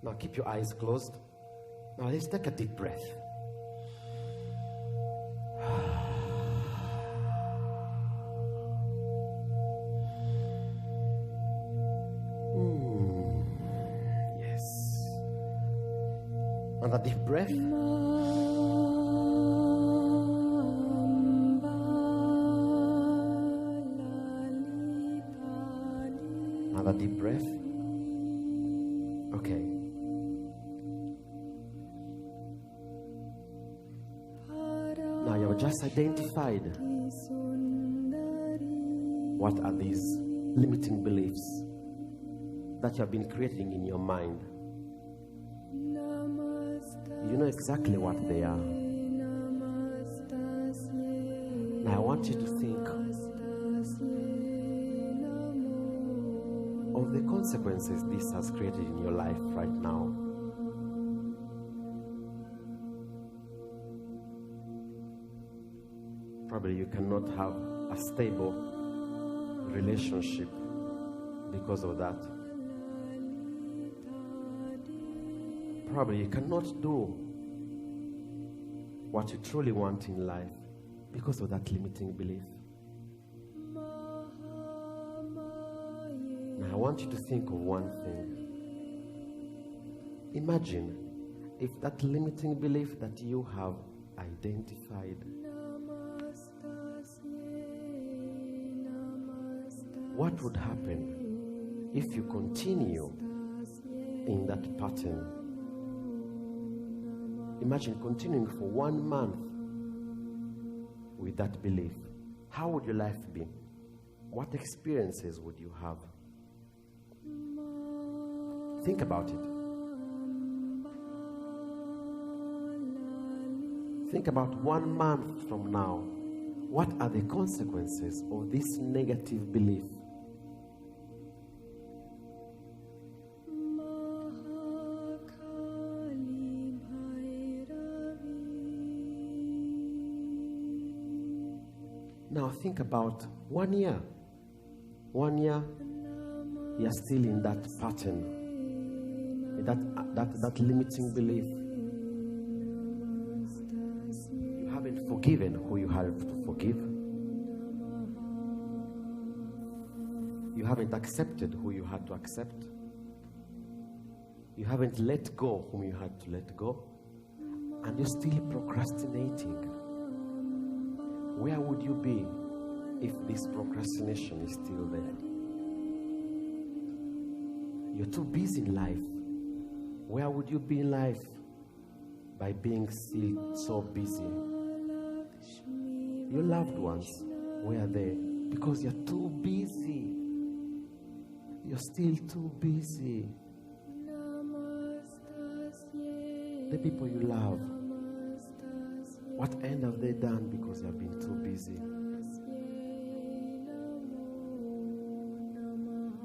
Now keep your eyes closed. Now let's take a deep breath. Yes. Another deep breath. Another deep breath. Okay. Now you have just identified what are these limiting beliefs that you have been creating in your mind. You know exactly what they are. Now I want you to think of the consequences this has created in your life right now. Probably you cannot have a stable relationship because of that. Probably you cannot do what you truly want in life because of that limiting belief. Now I want you to think of one thing. Imagine if that limiting belief that you have identified, what would happen if you continue in that pattern? Imagine continuing for 1 month with that belief. How would your life be? What experiences would you have? Think about it. Think about 1 month from now. What are the consequences of this negative belief? Now think about 1 year. 1 year, you are still in that pattern, that limiting belief. You haven't forgiven who you have to forgive. You haven't accepted who you had to accept. You haven't let go whom you had to let go. And you're still procrastinating. Where would you be if this procrastination is still there? You're too busy in life. Where would you be in life by being still so busy? Your loved ones, where are they? Because you're too busy. You're still too busy. The people you love, what end have they done because you have been too busy?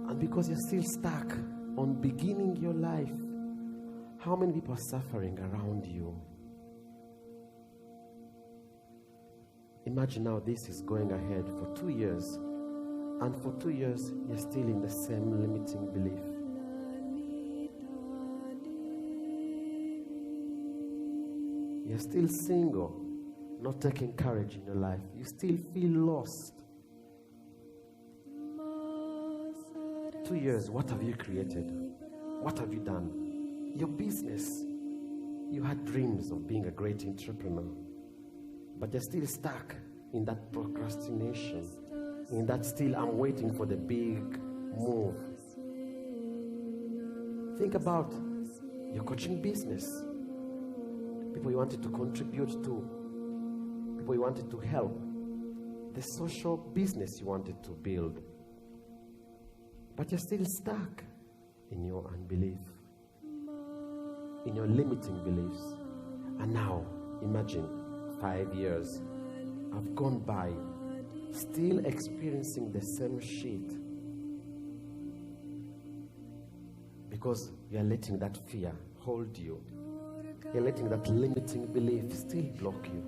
And because you're still stuck on beginning your life, how many people are suffering around you? Imagine now this is going ahead for 2 years, and for 2 years you're still in the same limiting belief. You're still single, not taking courage in your life. You still feel lost. 2 years, what have you created? What have you done? Your business. You had dreams of being a great entrepreneur, but you're still stuck in that procrastination, in that still I'm waiting for the big move. Think about your coaching business. People you wanted to contribute to, people you wanted to help, the social business you wanted to build. But you're still stuck in your unbelief, in your limiting beliefs. And now, imagine 5 years have gone by, still experiencing the same shit. Because you're letting that fear hold you. You're letting that limiting belief still block you.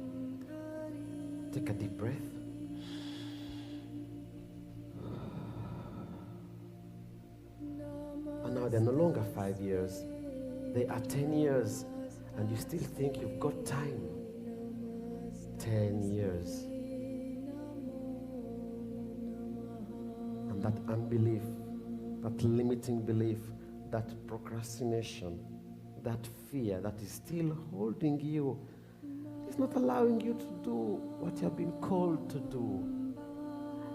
Take a deep breath. And now they're no longer 5 years. They are 10 years and you still think you've got time. 10 years. And that unbelief, that limiting belief, that procrastination, that fear that is still holding you, is not allowing you to do what you have been called to do.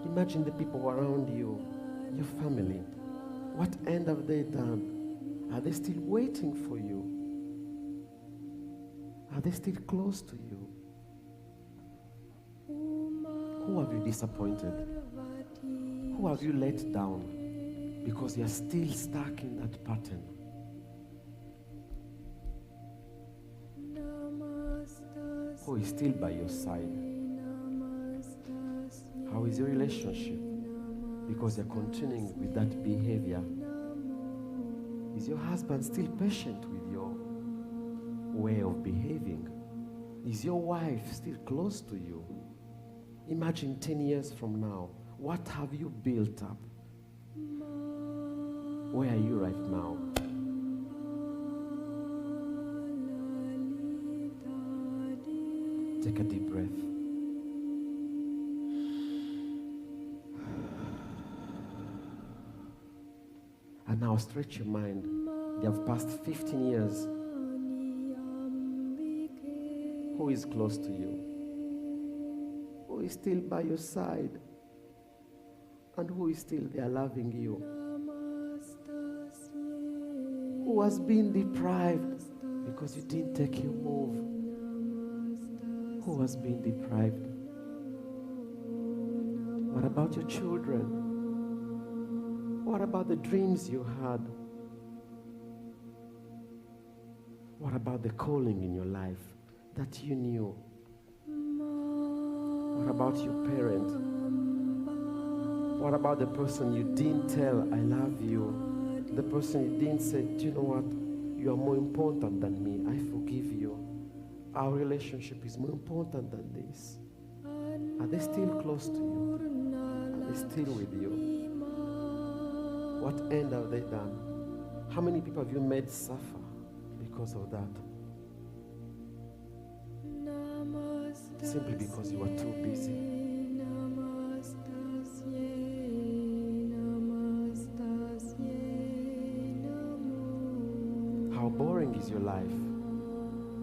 Imagine the people around you, your family. What end have they done? Are they still waiting for you? Are they still close to you? Who have you disappointed? Who have you let down because you're still stuck in that pattern? Who is still by your side? How is your relationship? Because you're continuing with that behavior. Is your husband still patient with your way of behaving? Is your wife still close to you? Imagine 10 years from now, what have you built up? Where are you right now? Take a deep breath. And now stretch your mind. You have passed 15 years. Who is close to you? Who is still by your side? And who is still there loving you? Who has been deprived because you didn't take your move? Who has been deprived? What about your children? What about the dreams you had? What about the calling in your life that you knew? What about your parent? What about the person you didn't tell, I love you? The person you didn't say, do you know what? You are more important than me. I forgive you. Our relationship is more important than this. Are they still close to you? Are they still with you? What end have they done? How many people have you made suffer because of that? Simply because you were too busy. How boring is your life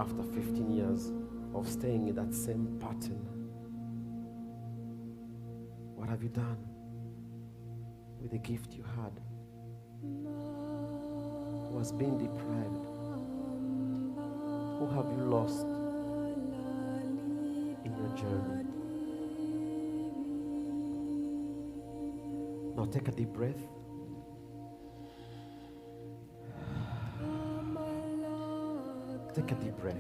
after 15 years of staying in that same pattern? What have you done with the gift you had? Who has been deprived? Who have you lost in your journey? Now take a deep breath. Take a deep breath.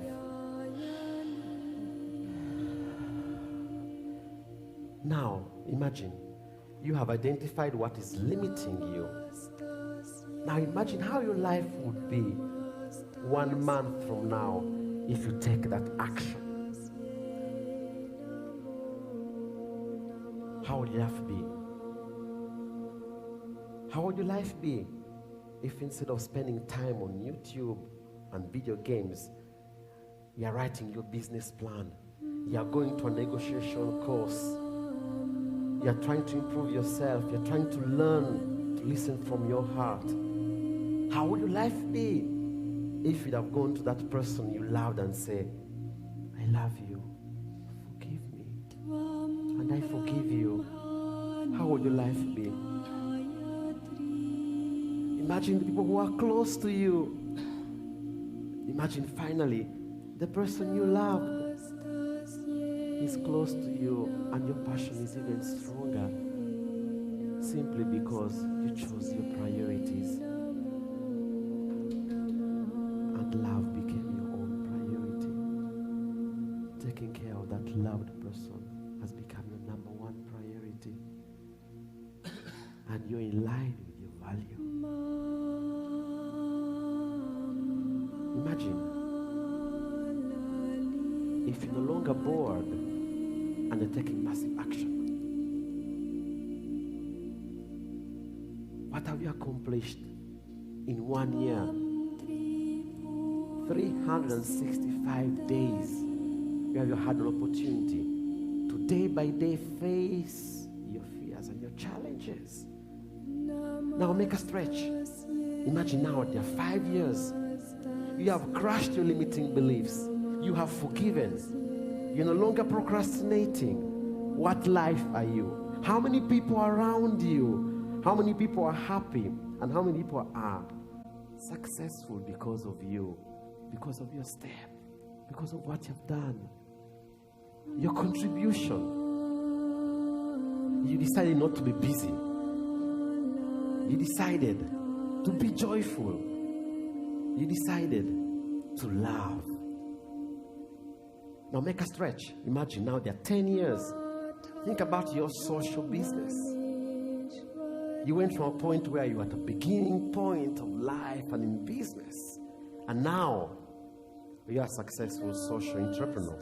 Now, imagine you have identified what is limiting you. Now imagine how your life would be 1 month from now if you take that action. How would your life be? How would your life be if instead of spending time on YouTube and video games, you are writing your business plan, you are going to a negotiation course, you are trying to improve yourself, you are trying to learn to listen from your heart? How would your life be if you'd have gone to that person you loved and say, I love you, forgive me, and I forgive you? How would your life be? Imagine the people who are close to you. Imagine finally the person you loved is close to you and your passion is even stronger simply because you chose your priorities and love became your own priority. Taking care of that loved person has become your number one priority and you're in line with your value. Imagine if you're no longer bored and you're taking massive action. What have you accomplished in 1 year 365 days, where you had an opportunity to day by day face your fears and your challenges. Now make a stretch. Imagine now there are 5 years. You have crushed your limiting beliefs. You have forgiven. You're no longer procrastinating. What life are you? How many people are around you? How many people are happy? And how many people are successful because of you? Because of your step? Because of what you've done? Your contribution. You decided not to be busy. You decided to be joyful. You decided to love. Now make a stretch. Imagine now there are 10 years. Think about your social business. You went from a point where you were at the beginning point of life and in business. And now you are a successful social entrepreneur.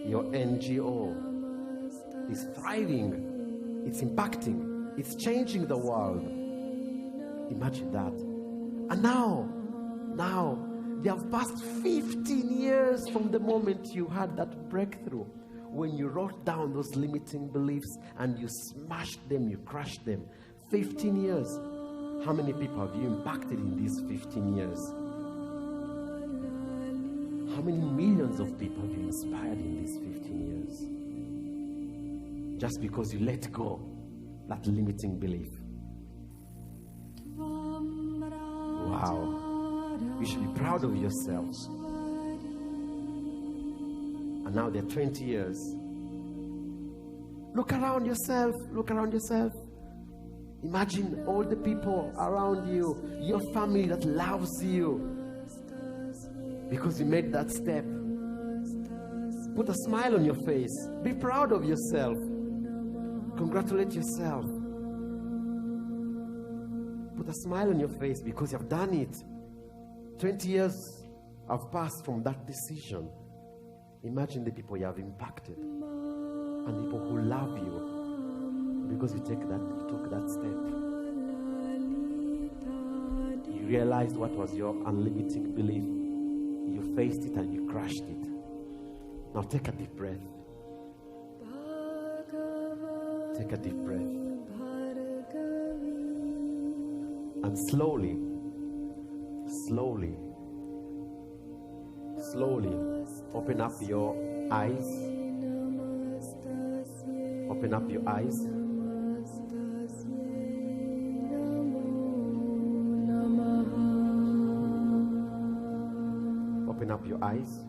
Your NGO is thriving. It's impacting. It's changing the world. Imagine that. And now, they have passed 15 years from the moment you had that breakthrough, when you wrote down those limiting beliefs and you smashed them, you crushed them. 15 years. How many people have you impacted in these 15 years? How many millions of people have you inspired in these 15 years? Just because you let go that limiting belief. Wow. You should be proud of yourself. And now they're 20 years. Look around yourself. Look around yourself. Imagine all the people around you, your family that loves you because you made that step. Put a smile on your face. Be proud of yourself. Congratulate yourself. Put a smile on your face because you have done it. 20 years have passed from that decision. Imagine the people you have impacted and people who love you because you took that step. You realized what was your unlimited belief. You faced it and you crushed it. Now take a deep breath. Take a deep breath. And slowly open up your eyes. Open up your eyes. Open up your eyes.